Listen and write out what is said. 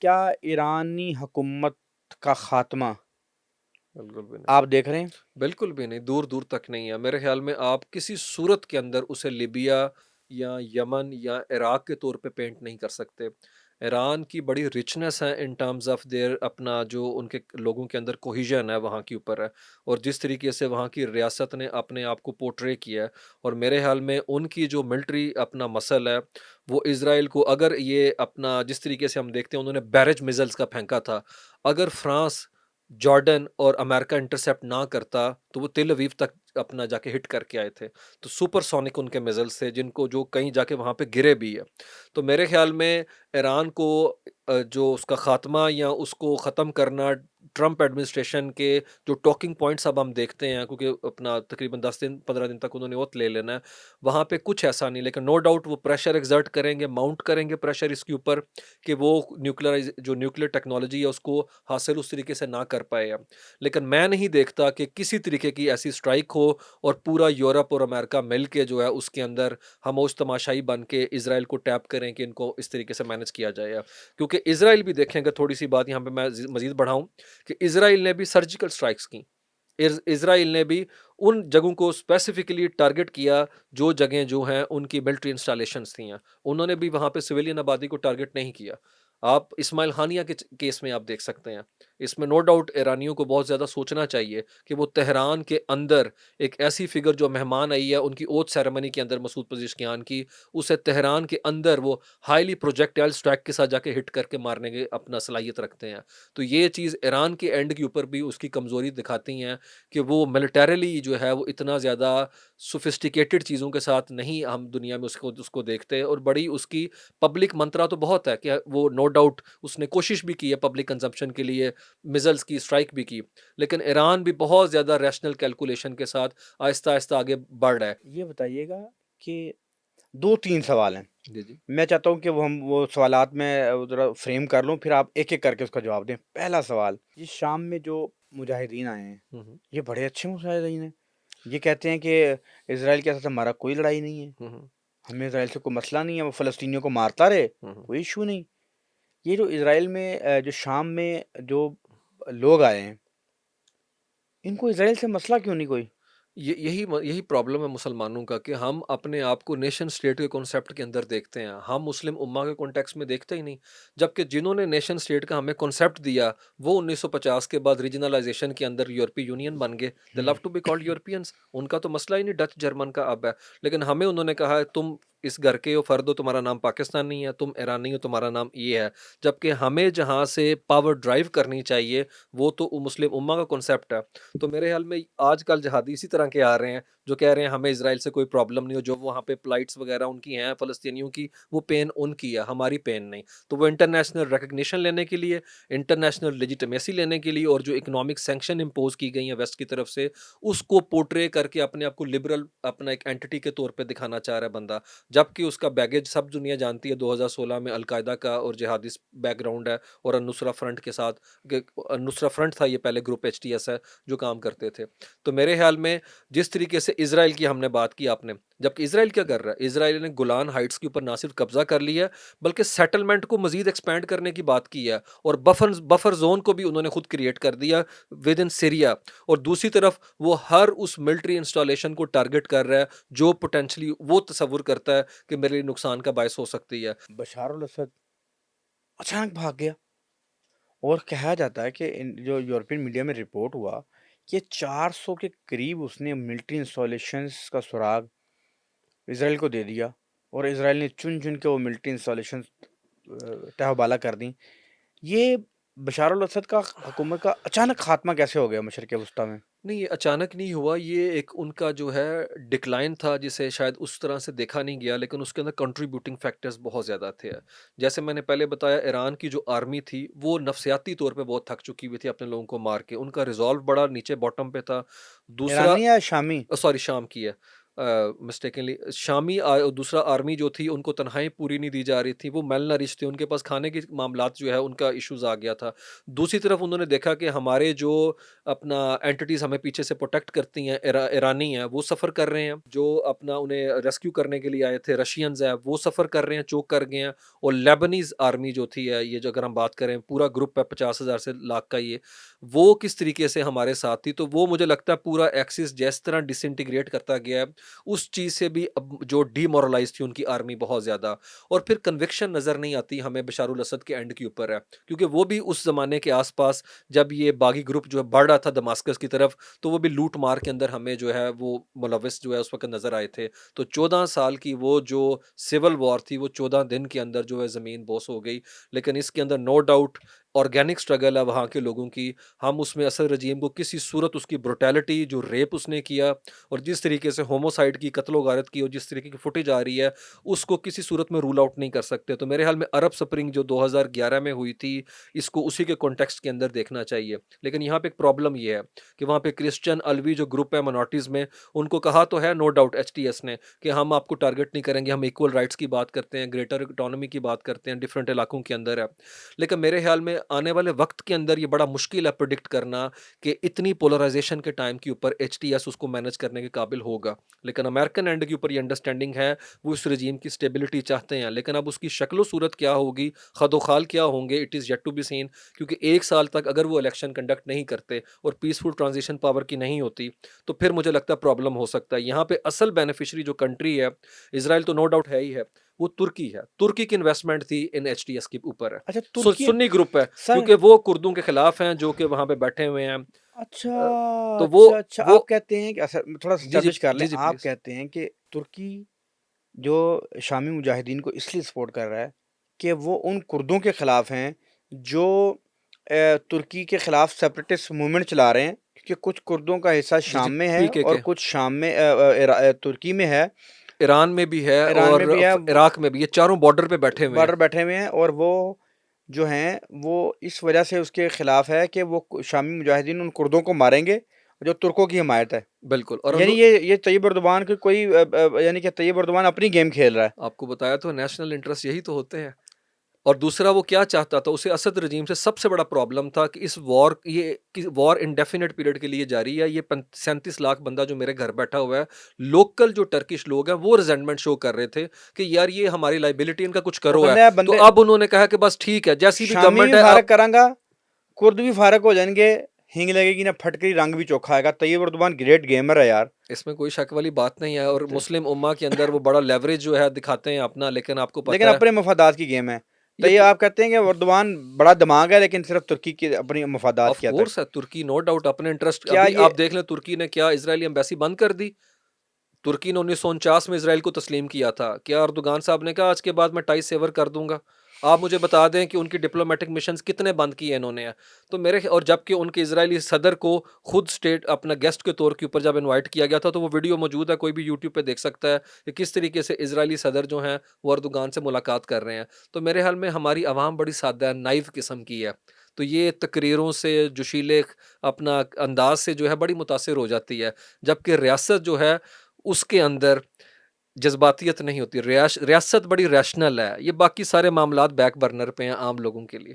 क्या ईरानी हुकूमत का खात्मा बिल्कुल भी नहीं। आप देख रहे हैं? बिल्कुल भी नहीं, दूर-दूर तक नहीं है। मेरे ख़्याल में आप किसी सूरत के अंदर उसे लिबिया या यमन या इराक के तौर पे पेंट नहीं कर सकते। ईरान की बड़ी रिचनेस है इन टर्म्स ऑफ़ देयर अपना जो उनके लोगों के अंदर कोहेज़न है वहाँ के ऊपर है और जिस तरीके से वहाँ की रियासत ने अपने आप को पोर्ट्रे किया है और मेरे ख़्याल में उनकी जो मिलिट्री अपना मसल है, वो इज़राइल को अगर ये अपना जिस तरीके से हम देखते हैं उन्होंने बैरेज मिसाइल्स का फेंका था। अगर फ्रांस जॉर्डन और अमेरिका इंटरसेप्ट ना करता, तो वो तेल अवीव तक अपना जाके हिट करके आए थे। तो सुपरसोनिक उनके मिसाइल्स थे जिनको जो कहीं जाके वहाँ पे गिरे भी है। तो मेरे ख़्याल में ईरान को जो उसका ख़ात्मा या उसको ख़त्म करना ट्रंप एडमिनिस्ट्रेशन के जो टॉकिंग पॉइंट्स अब हम देखते हैं क्योंकि अपना तकरीबन 10 दिन 15 दिन तक उन्होंने ओथ ले लेना है। वहाँ पे कुछ ऐसा नहीं लेकिन नो डाउट वो प्रेशर एक्सर्ट करेंगे, माउंट करेंगे प्रेशर इसके ऊपर कि वो न्यूक्लियर टेक्नोलॉजी है उसको हासिल उस तरीके से ना कर पाए अब। लेकिन मैं नहीं देखता कि किसी तरीके की ऐसी स्ट्राइक हो और पूरा यूरोप और अमेरिका मिल के जो है उसके अंदर हम उस तमाशाई बन के इज़राइल को टैप करें कि इनको इस तरीके से मैनेज किया जाए अब। क्योंकि इज़राइल भी देखेंगे थोड़ी-सी बात यहाँ पे मैं मज़ीद बढ़ाऊँ कि इज़राइल ने भी सर्जिकल स्ट्राइक्स की। इज़राइल ने भी उन जगहों को स्पेसिफिकली टारगेट किया जो जगहें जो हैं उनकी मिलिट्री इंस्टॉलेशंस थी। उन्होंने भी वहाँ पे सिविलियन आबादी को टारगेट नहीं किया। आप इस्माइल हानिया के केस में आप देख सकते हैं। इसमें नो डाउट ईरानियों को बहुत ज़्यादा सोचना चाहिए कि वो तेहरान के अंदर एक ऐसी फिगर जो मेहमान आई है उनकी ओथ सेरेमनी के अंदर मसूद पज़ेश्कियान की, उसे तेहरान के अंदर वो हाइली प्रोजेक्टाइल स्ट्राइक के साथ जाके हिट करके मारने की अपना सलाहियत रखते हैं। तो ये चीज़ ईरान के एंड के ऊपर भी उसकी कमज़ोरी दिखाती हैं कि वो मिलिटरीली जो है वो इतना ज़्यादा सोफिस्टिकेटेड चीज़ों के साथ नहीं हम दुनिया में उसको उसको देखते हैं और बड़ी उसकी पब्लिक मंत्रा तो बहुत है कि वो नो डाउट उसने कोशिश भी की है पब्लिक कंजम्पशन के लिए मिसाइल्स की स्ट्राइक भी की। लेकिन ईरान भी बहुत ज़्यादा रैशनल कैलकुलेशन के साथ आहिस्ता-आहिस्ता आगे बढ़ रहा है। ये बताइएगा कि 2-3 सवाल हैं। जी, जी। मैं चाहता हूँ कि वो सवालात मैं ज़रा फ्रेम कर लूँ, फिर आप एक-एक करके उसका जवाब दें। पहला सवाल, ये शाम में जो मुजाहिदीन आए हैं, हुँ, हुँ। ये बड़े अच्छे मुजाहिदीन हैं। ये कहते हैं कि इज़राइल के साथ हमारा कोई लड़ाई नहीं है, हुँ, हुँ। हमें इज़राइल से कोई मसला नहीं है, वो फ़लस्तीनियों को मारता रहे, हुँ, हुँ। कोई इश्यू नहीं। ये जो इज़राइल में जो शाम में जो लोग आए हैं, इनको इज़राइल से मसला क्यों नहीं कोई? ये यही प्रॉब्लम है मुसलमानों का कि हम अपने आप को नेशन स्टेट के कॉन्सेप्ट के अंदर देखते हैं। हम मुस्लिम उम्मा के कॉन्टेक्स्ट में देखते ही नहीं। जबकि जिन्होंने नेशन स्टेट का हमें कॉन्सेप्ट दिया, वो 1950 के बाद रीजनलाइज़ेशन के अंदर यूरोपीय यूनियन बन गए। They hmm, love to be called Europeans. उनका तो मसला ही नहीं डच जर्मन का अब है। लेकिन हमें उन्होंने कहा है तुम इस घर के हो, फर्द हो, तुम्हारा नाम पाकिस्तानी है, तुम ईरानी हो, तुम्हारा नाम ये है। जबकि हमें जहाँ से पावर ड्राइव करनी चाहिए, वो तो मुस्लिम उम्मा का कॉन्सेप्ट है। तो मेरे ख़्याल में आजकल जिहादी इसी तरह के आ रहे हैं, जो कह रहे हैं हमें इज़राइल से कोई प्रॉब्लम नहीं हो, जो वहाँ पे फ्लाइट्स वग़ैरह उनकी हैं फ़लस्तीनियों की, वो पेन उनकी है, हमारी पेन नहीं। तो वो इंटरनेशनल रिकॉग्निशन लेने के लिए, इंटरनेशनल लेजिटिमेसी लेने के लिए और जो इकोनॉमिक सैंक्शन इम्पोज़ की गई हैं वेस्ट की तरफ से, उसको पोर्ट्रे करके अपने आप को लिबरल अपना एक एंटिटी के तौर पे दिखाना चाह रहा है बंदा। जबकि उसका बैगेज सब दुनिया जानती है 2016 में अल-कायदा का और जिहादिस्ट बैकग्राउंड है और अन-नुसरा फ्रंट के साथ ग अन-नुसरा फ्रंट था ये पहले ग्रुप एचटीएस है, जो काम करते थे। तो मेरे ख़्याल में जिस तरीके से इज़राइल की हमने बात की आपने, जबकि इज़राइल क्या कर रहा है? इज़राइल ने गोलान हाइट्स के ऊपर ना सिर्फ़ कब्ज़ा कर लिया है, बल्कि सेटलमेंट को मज़ीद एक्सपैंड करने की बात की है और बफर ज़ोन को भी उन्होंने खुद क्रिएट कर दिया विद इन सीरिया और दूसरी तरफ वो हर उस मिलिट्री इंस्टॉलेशन को टारगेट कर रहा है, जो पोटेंशियली वो तसव्वुर करता है कि मेरे लिए नुकसान का बायस हो सकती है। बशार अल असद अचानक भाग गया और कहा जाता है कि इन जो यूरोपियन मीडिया में रिपोर्ट हुआ कि 400 के करीब उसने मिलिट्री इंस्टॉलेशंस का सुराग इज़राइल को दे दिया और इज़राइल ने चुन-चुन के वो मिलिट्री इंस्टॉलेशंस तहवाला कर दी। ये बशार अल असद का हुकूमत का अचानक खात्मा कैसे हो गया मशरिक़ वस्ता में? नहीं, ये अचानक नहीं हुआ, ये एक उनका जो है डिक्लाइन था जिसे शायद उस तरह से देखा नहीं गया लेकिन उसके अंदर कंट्रीब्यूटिंग फैक्टर्स बहुत ज़्यादा थे। जैसे मैंने पहले बताया ईरान की जो आर्मी थी, वो नफ़सियाती तौर पे बहुत थक चुकी हुई थी अपने लोगों को मार के, उनका रिज़ॉल्व बड़ा नीचे बॉटम पे था। दूसरा ईरानी या शामी? सॉरी शाम की है। मिस्टेकनली शामी दूसरा आर्मी जो थी उनको तनख्वाहें पूरी नहीं दी जा रही थी, वो मेल नरिश थे, उनके पास खाने के मामलात जो है उनका इश्यूज़ आ गया था। दूसरी तरफ उन्होंने देखा कि हमारे जो अपना एंटिटीज़ हमें पीछे से प्रोटेक्ट करती हैं, ईरानी हैं, वो सफ़र कर रहे हैं, जो अपना उन्हें रेस्क्यू करने के लिए आए थे रशियंस हैं, वो सफ़र कर रहे हैं, चोक कर गए हैं। और लेबनीज़ आर्मी जो थी ये जो अगर हम बात करें पूरा ग्रुप है 50,000 से लाख का ये, वो किस तरीके से हमारे साथ थी, तो वो मुझे लगता है पूरा एक्सिस जिस तरह डिसइंटीग्रेट करता गया है, उस चीज़ से भी अब जो डीमोरलाइज़ थी उनकी आर्मी बहुत ज़्यादा। और फिर कन्विक्शन नज़र नहीं आती हमें बशारुल असद के एंड के ऊपर है, क्योंकि वो भी उस ज़माने के आस-पास जब ये बागी ग्रुप जो है बढ़ रहा था दमास्कस की तरफ, तो वो भी लूट-मार के अंदर हमें जो है वो मुलव्विस जो है उस वक़्त नज़र आए थे। तो 14 साल की वो जो सिविल वॉर थी, वो 14 दिन के अंदर जो है ज़मीन बोस हो गई। लेकिन इसके अंदर नो डाउट ऑर्गेनिक स्ट्रगल है वहाँ के लोगों की। हम उसमें असद रजीम को किसी सूरत उसकी ब्रुटैलिटी जो रेप उसने किया और जिस तरीके से होमोसाइड की कत्लो-गारत की और जिस तरीके की फुटेज आ रही है, उसको किसी सूरत में रूल आउट नहीं कर सकते। तो मेरे ख़्याल में अरब स्प्रिंग जो 2011 में हुई थी, इसको उसी के कॉन्टेक्स्ट के अंदर देखना चाहिए। लेकिन यहाँ पे एक प्रॉब्लम ये है कि वहाँ पे क्रिश्चियन, अलवी जो ग्रुप है माइनॉरिटीज़ में, उनको कहा तो है नो डाउट एचटीएस ने कि हम आपको टारगेट नहीं करेंगे, हम इक्वल राइट्स की बात करते हैं, ग्रेटर ऑटोनॉमी की बात करते हैं, डिफरेंट इलाकों के अंदर है। लेकिन मेरे ख़्याल में आने वाले वक़्त के अंदर ये बड़ा मुश्किल है प्रेडिक्ट करना कि इतनी पोलराइज़ेशन के टाइम के ऊपर एचटीएस उसको मैनेज करने के काबिल होगा। लेकिन अमेरिकन एंड के ऊपर ये अंडरस्टैंडिंग है, वो इस रेजीम की स्टेबिलिटी चाहते हैं। लेकिन अब उसकी शक्ल-ओ-सूरत क्या होगी, खदो-खाल क्या होंगे, it is yet to be seen. क्योंकि 1 साल तक अगर वो इलेक्शन कंडक्ट नहीं करते और पीसफुल ट्रांज़िशन पावर की नहीं होती, तो फिर मुझे लगता है प्रॉब्लम हो सकता है। यहाँ पे असल बेनिफिशियरी जो कंट्री है, इज़राइल तो नो डाउट है ही है, वो तुर्की है। तुर्की की इन्वेस्टमेंट थी इन एचटीएस के ऊपर है। अच्छा तुर्की सुन्नी ग्रुप है, सर। क्योंकि वो कुर्दों के खिलाफ हैं जो कि वहाँ पे बैठे हुए हैं। अच्छा, तो वो अच्छा, अच्छा, वो आप कहते हैं कि अच्छा थोड़ा-सा जी, जी। एस्टेब्लिश कर लें। जी, जी, आप प्लीज़। कहते हैं कि तुर्की जो शामी मुजाहिदीन को इसलिए सपोर्ट कर रहा है कि वो उन कुर्दों के खिलाफ हैं जो तुर्की के खिलाफ सेपरेटिस्ट मूवमेंट चला रहे हैं, क्योंकि कुछ कुर्दों का हिस्सा जी, जी, शाम में है और पीकेके। कुछ शाम में तुर्की में है, ईरान में भी है ईरान में और भी है, इराक में भी, ये चारों बॉर्डर पे बैठे हुए हैं। बॉर्डर बैठे हुए हैं, और वो जो हैं वो इस वजह से उसके खिलाफ है कि वो शामी मुजाहिदीन उन कुर्दों को मारेंगे जो तुर्कों की हिमायत है। बिल्कुल। और यानी ये तैयब अर्दोग़ान की कोई यानी कि तैयब अर्दोग़ान अपनी गेम खेल रहा है। आपको बताया तो नेशनल इंटरेस्ट यही तो होते हैं। और दूसरा वो क्या चाहता था, उसे असद रजीम से सबसे बड़ा प्रॉब्लम था कि इस वॉर ये कि वॉर इंडेफिनिट पीरियड के लिए जारी है। ये 37 लाख बंदा जो मेरे घर बैठा हुआ है, लोकल जो टर्किश लोग हैं वो रिजेंटमेंट शो कर रहे थे कि यार ये हमारी लाइबिलिटी इनका कुछ वो करो है। कहते हैं तो बंदे अब उन्होंने कहा कि बस ठीक है, जैसी भी शामी गवर्नमेंट भी है फारग आप। करांगा, कुर्द भी फारग हो जाएंगे, हींग लगेगी ना फटकरी, रंग भी चोखा आएगा। तैयब अर्दोग़ान ग्रेट गेमर है यार। इसमें कोई शक वाली बात नहीं है और तो मुस्लिम उम्मा के अंदर वो बड़ा लेवरेज जो है दिखाते हैं अपना, लेकिन आपको लेकिन पता है अपने मफादात की गेम है। तो ये ये आप कहते हैं कि अर्दोग़ान बड़ा दिमाग है, लेकिन सिर्फ तुर्की के अपनी मफादात ऑफ के हद तक। कोर्स है तुर्की नो डाउट अपने इंटरेस्ट। क्या अभी ये आप देख लें तुर्की ने क्या इजरायली एम्बेसी बंद कर दी। तुर्की ने 1949 में इजराइल को तस्लीम किया था। क्या अर्दोगान साहब ने कहा आज के बाद मैं टाई सेवर कर दूंगा। आप मुझे बता दें कि उनकी डिप्लोमेटिक मिशंस कितने बंद किए इन्होंने। तो मेरे और जबकि उनके इजरायली सदर को खुद स्टेट अपना गेस्ट के तौर के ऊपर जब इनवाइट किया गया था, तो वो वीडियो मौजूद है, कोई भी यूट्यूब पे देख सकता है कि किस तरीके से इजरायली सदर जो हैं वो अर्दोगान से मुलाकात कर रहे हैं। तो मेरे ख्याल में हमारी आवाम बड़ी सादा नाइव किस्म की है। तो ये तकरीरों से जोशीले अपना अंदाज से जो है बड़ी मुतासिर हो जाती है, जबकि रियासत जो है उसके अंदर जज़्बातियत नहीं होती। रियासत बड़ी रैशनल है। ये बाकी सारे मामलात बैक बर्नर पे हैं आम लोगों के लिए।